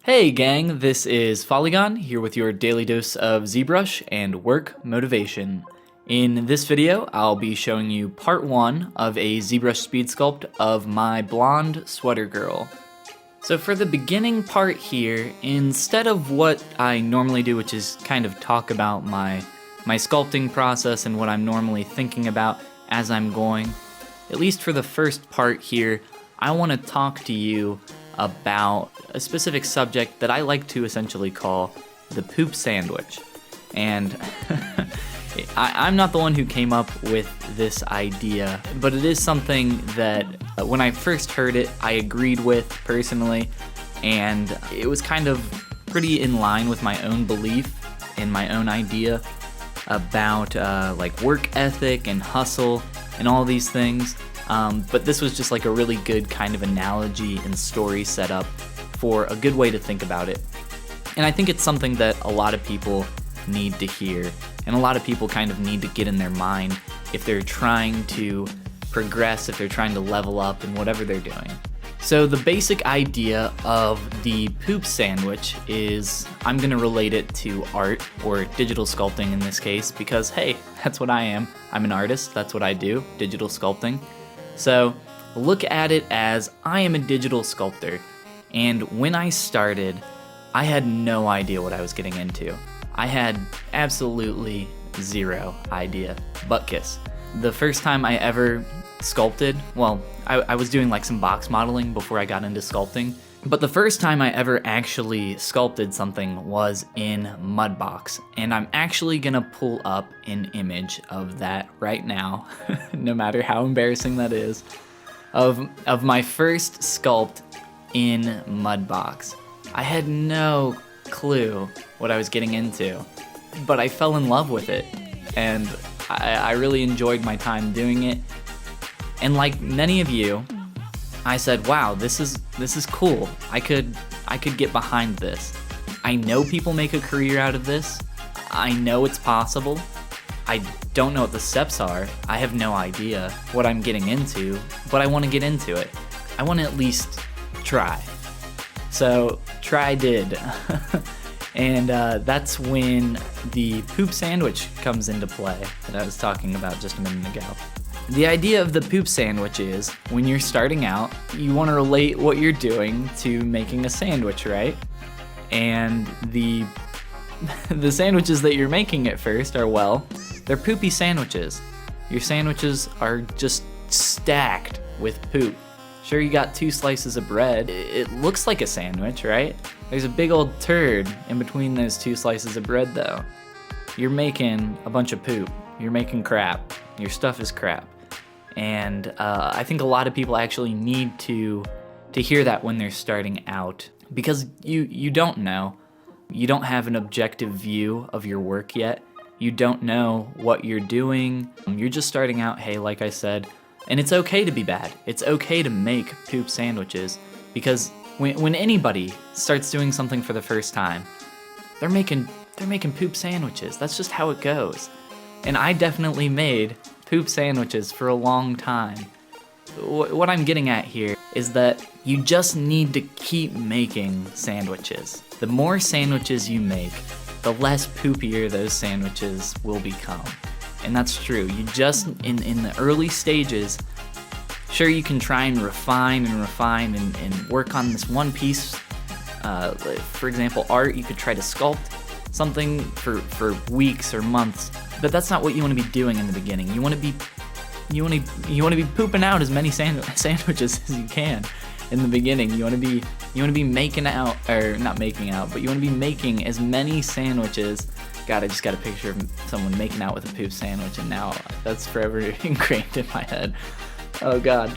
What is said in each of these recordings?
Hey gang, this is Follygon here with your daily dose of ZBrush and work motivation. In this video, I'll be showing you part 1 of a ZBrush speed sculpt of my blonde sweater girl. So for the beginning part here, instead of what I normally do, which is kind of talk about my sculpting process and what I'm normally thinking about as I'm going, at least for the first part here, I want to talk to you about a specific subject that I like to essentially call the poop sandwich. And I'm not the one who came up with this idea, but it is something that when I first heard it, I agreed with personally, and it was kind of pretty in line with my own belief and my own idea about like work ethic and hustle and all these things. But this was just like a really good kind of analogy and story setup for a good way to think about it. And I think it's something that a lot of people need to hear, and a lot of people kind of need to get in their mind if they're trying to progress, if they're trying to level up in whatever they're doing. So the basic idea of the poop sandwich is, I'm gonna relate it to art, or digital sculpting in this case, because hey, that's what I am. I'm an artist, that's what I do, digital sculpting. So look at it as I am a digital sculptor, and when I started, I had no idea what I was getting into. I had absolutely zero idea. Butt kiss. The first time I ever sculpted, well, I was doing like some box modeling before I got into sculpting, but the first time I ever actually sculpted something was in Mudbox, and I'm actually gonna pull up an image of that right now, no matter how embarrassing that is, of my first sculpt in Mudbox. I had no clue what I was getting into, but I fell in love with it, and I really enjoyed my time doing it. And like many of you, I said, wow, this is cool. I could get behind this. I know people make a career out of this. I know it's possible. I don't know what the steps are. I have no idea what I'm getting into, but I want to get into it. I want to at least try. So try did. And that's when the poop sandwich comes into play that I was talking about just a minute ago. The idea of the poop sandwich is, when you're starting out, you want to relate what you're doing to making a sandwich, right? And the sandwiches that you're making at first are, well, they're poopy sandwiches. Your sandwiches are just stacked with poop. Sure, you got 2 slices of bread. It looks like a sandwich, right? There's a big old turd in between those 2 slices of bread, though. You're making a bunch of poop. You're making crap. Your stuff is crap. And I think a lot of people actually need to hear that when they're starting out, because you don't know. You don't have an objective view of your work yet. You don't know what you're doing. You're just starting out, hey, like I said, and it's okay to be bad. It's okay to make poop sandwiches, because when anybody starts doing something for the first time, they're making poop sandwiches. That's just how it goes. And I definitely made poop sandwiches for a long time. What I'm getting at here is that you just need to keep making sandwiches. The more sandwiches you make, the less poopier those sandwiches will become. And that's true. You just, in the early stages, sure, you can try and refine and work on this one piece. For example, art, you could try to sculpt something for weeks or months, but that's not what you want to be doing in the beginning. You want to be pooping out as many sandwiches as you can in the beginning. You want to be making out, or not making out, but you want to be making as many sandwiches. God, I just got a picture of someone making out with a poop sandwich, and now that's forever ingrained in my head. Oh God.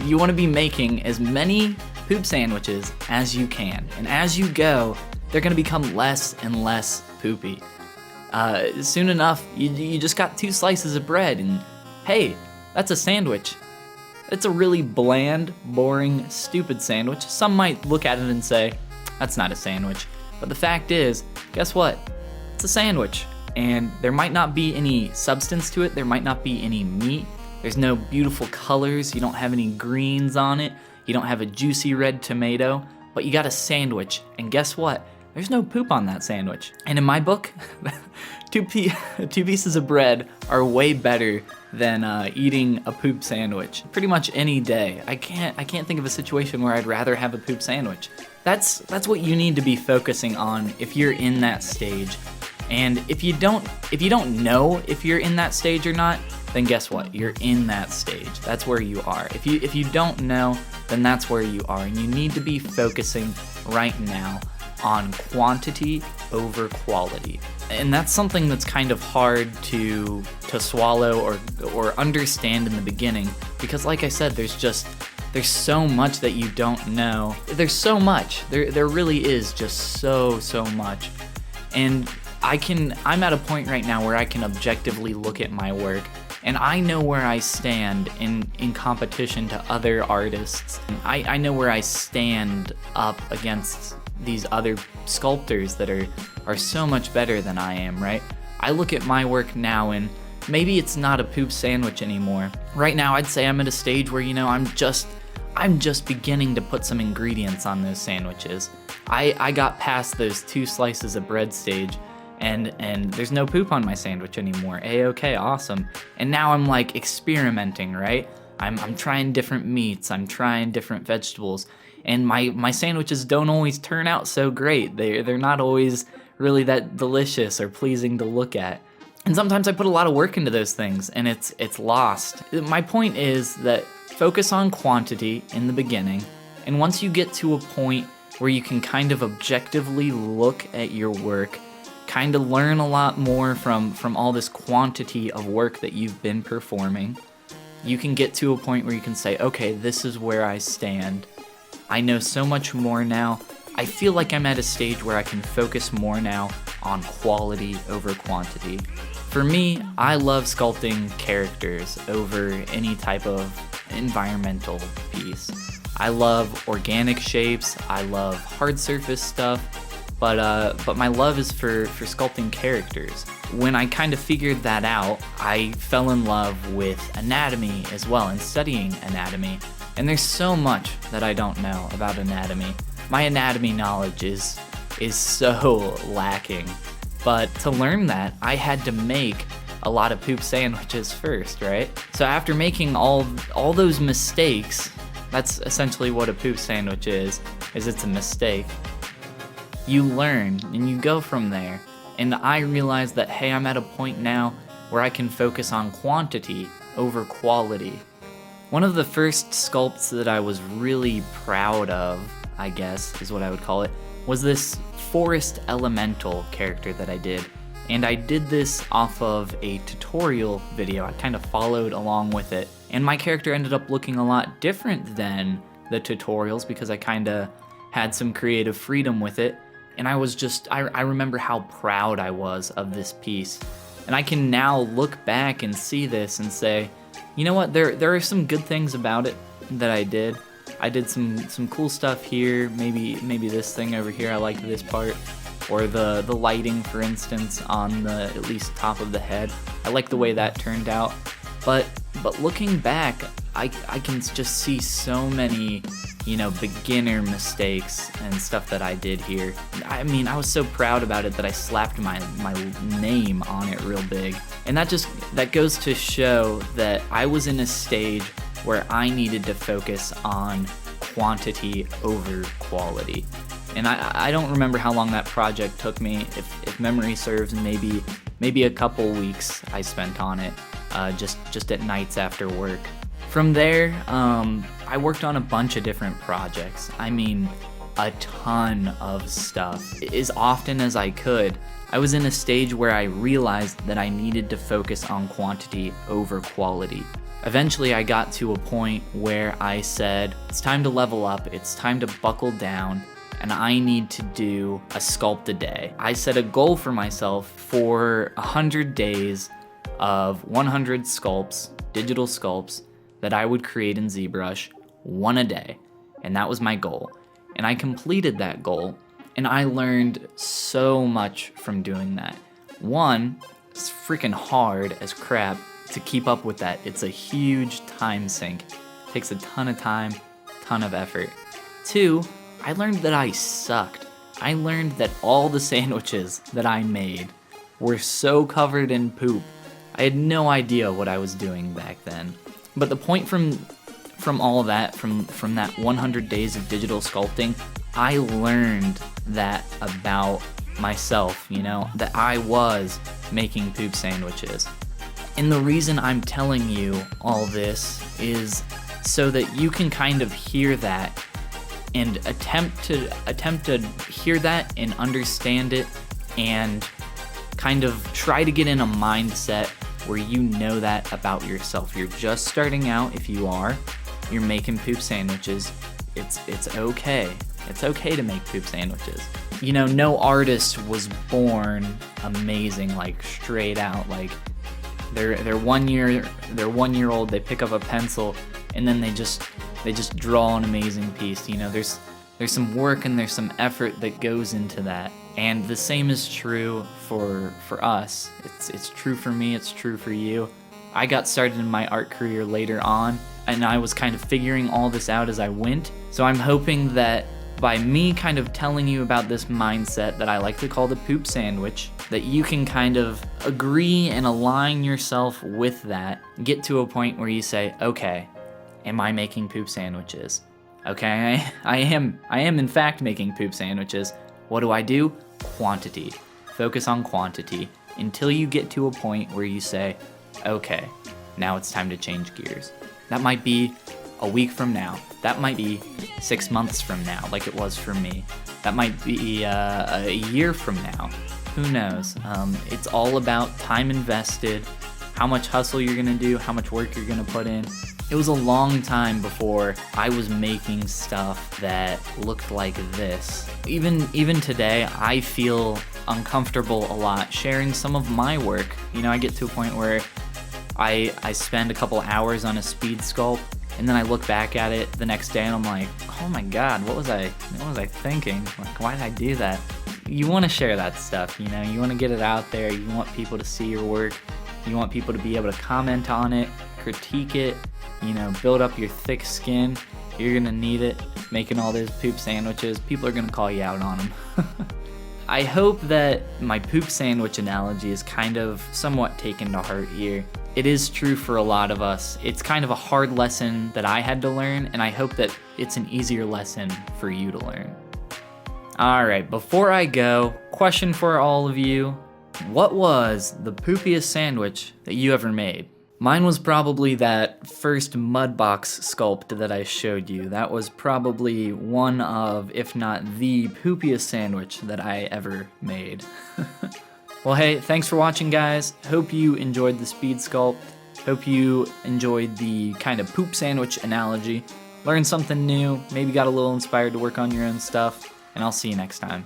You want to be making as many poop sandwiches as you can, and as you go, they're going to become less and less poopy. Soon enough, you just got 2 slices of bread, and hey, that's a sandwich. It's a really bland, boring, stupid sandwich. Some might look at it and say, that's not a sandwich. But the fact is, guess what? It's a sandwich. And there might not be any substance to it. There might not be any meat. There's no beautiful colors. You don't have any greens on it. You don't have a juicy red tomato. but you got a sandwich, and guess what? There's no poop on that sandwich. And in my book, two pieces of bread are way better than eating a poop sandwich. Pretty much any day. I can't think of a situation where I'd rather have a poop sandwich. That's what you need to be focusing on if you're in that stage. And if you don't know if you're in that stage or not, then guess what? You're in that stage. That's where you are. If you don't know, then that's where you are. And you need to be focusing right now on quantity over quality. And that's something that's kind of hard to swallow or understand in the beginning, because like I said, there's so much that you don't know. There's so much. There really is just so much. And I'm at a point right now where I can objectively look at my work, and I know where I stand in competition to other artists. I know where I stand up against these other sculptors that are so much better than I am, right? I look at my work now, and maybe it's not a poop sandwich anymore. Right now, I'd say I'm at a stage where, I'm just beginning to put some ingredients on those sandwiches. I got past those 2 slices of bread stage, and there's no poop on my sandwich anymore. A-okay, awesome. And now I'm like experimenting, right? I'm trying different meats, I'm trying different vegetables, and my sandwiches don't always turn out so great. They're not always really that delicious or pleasing to look at. And sometimes I put a lot of work into those things, and it's lost. My point is that focus on quantity in the beginning, and once you get to a point where you can kind of objectively look at your work, kind of learn a lot more from all this quantity of work that you've been performing, you can get to a point where you can say, okay, this is where I stand. I know so much more now. I feel like I'm at a stage where I can focus more now on quality over quantity. For me, I love sculpting characters over any type of environmental piece. I love organic shapes, I love hard surface stuff, but my love is for sculpting characters. When I kind of figured that out, I fell in love with anatomy as well, and studying anatomy. And there's so much that I don't know about anatomy. My anatomy knowledge is so lacking. But to learn that, I had to make a lot of poop sandwiches first, right? So after making all those mistakes, that's essentially what a poop sandwich is it's a mistake. You learn and you go from there. And I realized that, hey, I'm at a point now where I can focus on quantity over quality. One of the first sculpts that I was really proud of, I guess is what I would call it, was this forest elemental character that I did. And I did this off of a tutorial video. I kind of followed along with it. And my character ended up looking a lot different than the tutorials because I kind of had some creative freedom with it. And I remember how proud I was of this piece. And I can now look back and see this and say, you know what, there are some good things about it that I did. I did some cool stuff here, maybe this thing over here, I liked this part. Or the lighting, for instance, on the at least top of the head. I like the way that turned out. But looking back, I can just see so many, beginner mistakes and stuff that I did here. I mean, I was so proud about it that I slapped my name on it real big. And that goes to show that I was in a stage where I needed to focus on quantity over quality. And I don't remember how long that project took me. If memory serves, maybe a couple weeks I spent on it, just at nights after work. From there, I worked on a bunch of different projects. I mean, a ton of stuff. As often as I could, I was in a stage where I realized that I needed to focus on quantity over quality. Eventually, I got to a point where I said, it's time to level up, it's time to buckle down, and I need to do a sculpt a day. I set a goal for myself for 100 days of 100 sculpts, digital sculpts, that I would create in ZBrush, one a day. And that was my goal. And I completed that goal, and I learned so much from doing that. One, it's freaking hard as crap to keep up with that. It's a huge time sink. It takes a ton of time, ton of effort. Two, I learned that I sucked. I learned that all the sandwiches that I made were so covered in poop. I had no idea what I was doing back then. But the point from all of that, from that 100 days of digital sculpting, I learned that about myself, that I was making poop sandwiches. And the reason I'm telling you all this is so that you can kind of hear that and attempt to hear that and understand it and kind of try to get in a mindset where you know that about yourself. You're just starting out. If you are, you're making poop sandwiches. It's okay. It's okay to make poop sandwiches. No artist was born amazing, like straight out. Like they're 1 year old. They pick up a pencil and then they just draw an amazing piece. There's some work and there's some effort that goes into that. And the same is true for us. It's true for me, it's true for you. I got started in my art career later on, and I was kind of figuring all this out as I went. So I'm hoping that by me kind of telling you about this mindset that I like to call the poop sandwich, that you can kind of agree and align yourself with that, get to a point where you say, okay, am I making poop sandwiches? Okay, I am in fact making poop sandwiches. What do? Quantity. Focus on quantity until you get to a point where you say, okay, now it's time to change gears. That might be a week from now. That might be 6 months from now, like it was for me. That might be a year from now. Who knows? It's all about time invested, how much hustle you're gonna do, how much work you're gonna put in. It was a long time before I was making stuff that looked like this. Even today, I feel uncomfortable a lot sharing some of my work. I get to a point where I spend a couple hours on a speed sculpt, and then I look back at it the next day and I'm like, oh my god, what was I thinking? Like, why did I do that? You want to share that stuff, you want to get it out there. You want people to see your work. You want people to be able to comment on it, critique it, build up your thick skin. You're gonna need it making all those poop sandwiches. People are gonna call you out on them. I hope that my poop sandwich analogy is kind of somewhat taken to heart here. It is true for a lot of us. It's kind of a hard lesson that I had to learn, and I hope that it's an easier lesson for you to learn. Alright, before I go, question for all of you. What was the poopiest sandwich that you ever made? Mine was probably that first mud box sculpt that I showed you. That was probably one of, if not the poopiest sandwich that I ever made. Well, hey, thanks for watching, guys. Hope you enjoyed the speed sculpt. Hope you enjoyed the kind of poop sandwich analogy. Learned something new, maybe got a little inspired to work on your own stuff, and I'll see you next time.